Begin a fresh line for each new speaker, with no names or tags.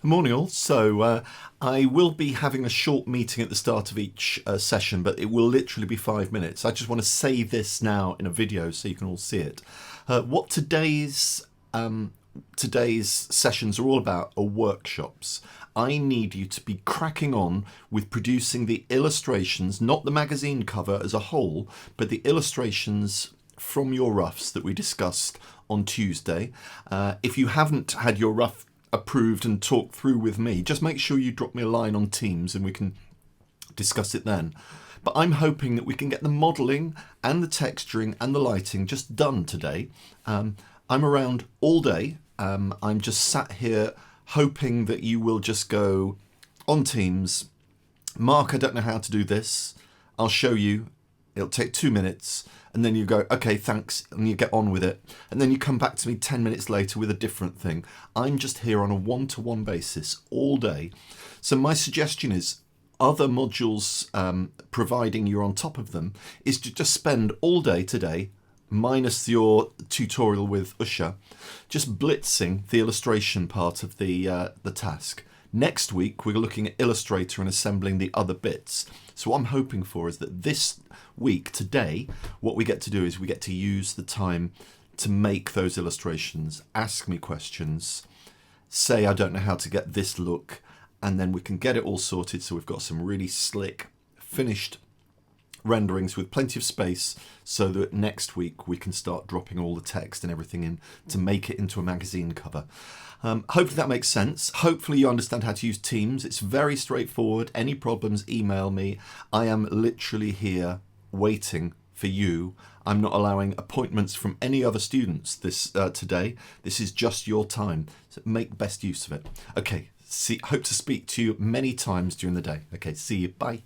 Morning all. I will be having a short meeting at the start of each session, but it will literally be 5 minutes. I just want to say this now in a video so you can all see it. What today's sessions are all about are workshops. I need you to be cracking on with producing the illustrations, not the magazine cover as a whole, but the illustrations from your roughs that we discussed on Tuesday. If you haven't had your rough approved and talked through with me, just make sure you drop me a line on Teams and we can discuss it then. But I'm hoping that we can get the modelling and the texturing and the lighting just done today. I'm around all day. I'm just sat here hoping that you will just go on Teams. Mark, I don't know how to do this. I'll show you. It'll take 2 minutes. And then you go, okay, thanks, and you get on with it. And then you come back to me 10 minutes later with a different thing. I'm just here on a one-to-one basis all day. So my suggestion is other modules, providing you're on top of them, is to just spend all day today, minus your tutorial with Usha, just blitzing the illustration part of the task. Next week, we're looking at Illustrator and assembling the other bits. So what I'm hoping for is that this week, today, what we get to do is we get to use the time to make those illustrations, ask me questions, say I don't know how to get this look, and then we can get it all sorted so we've got some really slick, finished renderings with plenty of space so that next week we can start dropping all the text and everything in to make it into a magazine cover. Hopefully that makes sense. Hopefully you understand how to use Teams. It's very straightforward. Any problems, email me. I am literally here waiting for you. I'm not allowing appointments from any other students today. This is just your time. So make best use of it. Okay, hope to speak to you many times during the day. Okay, see you. Bye.